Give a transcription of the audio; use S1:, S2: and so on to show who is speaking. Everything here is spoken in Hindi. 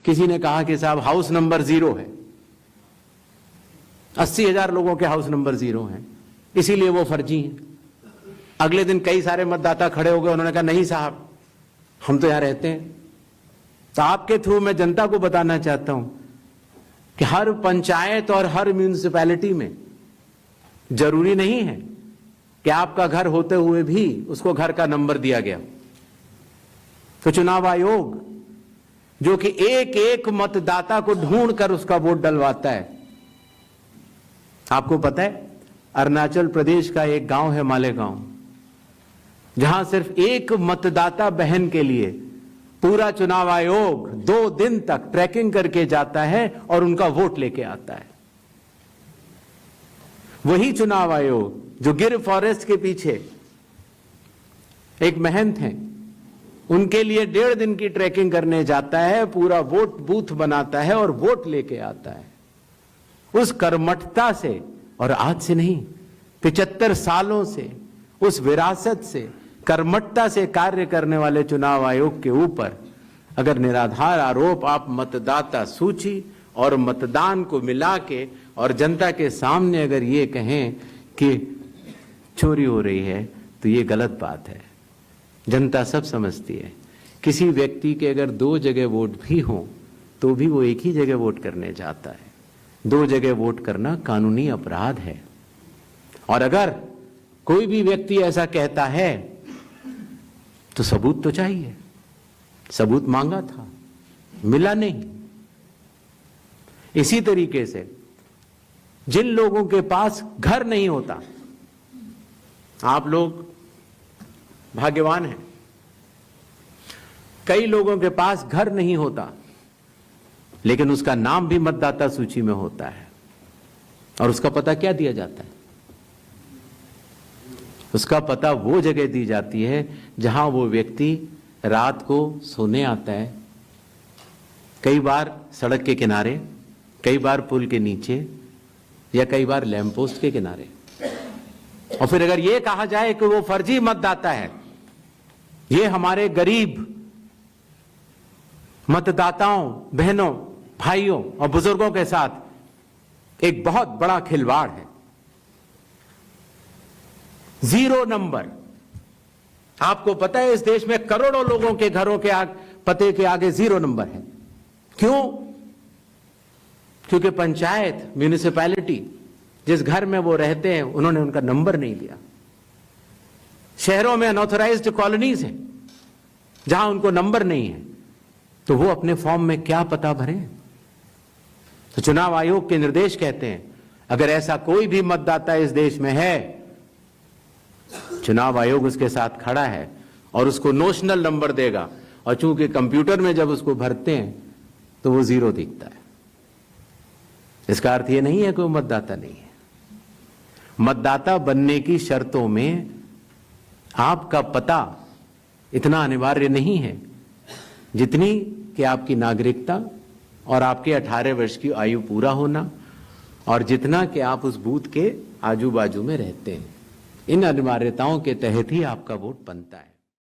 S1: किसी ने कहा कि साहब हाउस नंबर 0 है, 80,000 लोगों के हाउस नंबर 0 हैं, इसीलिए वो फर्जी हैं। अगले दिन कई सारे मतदाता खड़े हो गए, उन्होंने कहा नहीं साहब हम तो यहां रहते हैं। तो आपके थ्रू मैं जनता को बताना चाहता हूं कि हर पंचायत और हर म्यूनिसिपैलिटी में जरूरी नहीं है कि आपका घर होते हुए भी उसको घर का नंबर दिया गया। तो चुनाव आयोग जो कि एक एक मतदाता को ढूंढ कर उसका वोट डलवाता है। आपको पता है अरुणाचल प्रदेश का एक गांव है मालेगांव, जहां सिर्फ एक मतदाता बहन के लिए पूरा चुनाव आयोग 2 दिन तक ट्रैकिंग करके जाता है और उनका वोट लेके आता है। वही चुनाव आयोग जो गिर फॉरेस्ट के पीछे एक महंत हैं, उनके लिए 1.5 दिन की ट्रैकिंग करने जाता है, पूरा वोट बूथ बनाता है और वोट लेके आता है। उस कर्मठता से, और आज से नहीं 75 सालों से, उस विरासत से, कर्मठता से कार्य करने वाले चुनाव आयोग के ऊपर अगर निराधार आरोप आप मतदाता सूची और मतदान को मिला के और जनता के सामने अगर ये कहें कि चोरी हो रही है, तो ये गलत बात है। जनता सब समझती है। किसी व्यक्ति के अगर 2 जगह वोट भी हो तो भी वो एक ही जगह वोट करने जाता है। 2 जगह वोट करना कानूनी अपराध है। और अगर कोई भी व्यक्ति ऐसा कहता है तो सबूत तो चाहिए। सबूत मांगा था, मिला नहीं। इसी तरीके से जिन लोगों के पास घर नहीं होता, आप लोग भाग्यवान हैं, कई लोगों के पास घर नहीं होता लेकिन उसका नाम भी मतदाता सूची में होता है। और उसका पता क्या दिया जाता है? उसका पता वो जगह दी जाती है जहां वो व्यक्ति रात को सोने आता है, कई बार सड़क के किनारे, कई बार पुल के नीचे, या कई बार लैंप पोस्ट के किनारे। और फिर अगर ये कहा जाए कि वो फर्जी मतदाता है, ये हमारे गरीब मतदाताओं, बहनों, भाइयों और बुजुर्गों के साथ एक बहुत बड़ा खिलवाड़ है। 0 नंबर। आपको पता है इस देश में करोड़ों लोगों के घरों के पते के आगे 0 नंबर है। क्यों? क्योंकि पंचायत, म्यूनिसिपैलिटी, जिस घर में वो रहते हैं उन्होंने उनका नंबर नहीं दिया। शहरों में अनऑथराइज्ड कॉलोनीज हैं जहां उनको नंबर नहीं है, तो वो अपने फॉर्म में क्या पता भरें? तो चुनाव आयोग के निर्देश कहते हैं अगर ऐसा कोई भी मतदाता इस देश में है, चुनाव आयोग उसके साथ खड़ा है और उसको नोशनल नंबर देगा। और चूंकि कंप्यूटर में जब उसको भरते हैं तो वो 0 दिखता है। इसका अर्थ ये नहीं है कि वो मतदाता नहीं है। मतदाता बनने की शर्तों में आपका पता इतना अनिवार्य नहीं है जितनी कि आपकी नागरिकता और आपके 18 वर्ष की आयु पूरा होना, और जितना कि आप उस बूथ के आजू बाजू में रहते हैं। इन अनिवार्यताओं के तहत ही आपका वोट बनता है।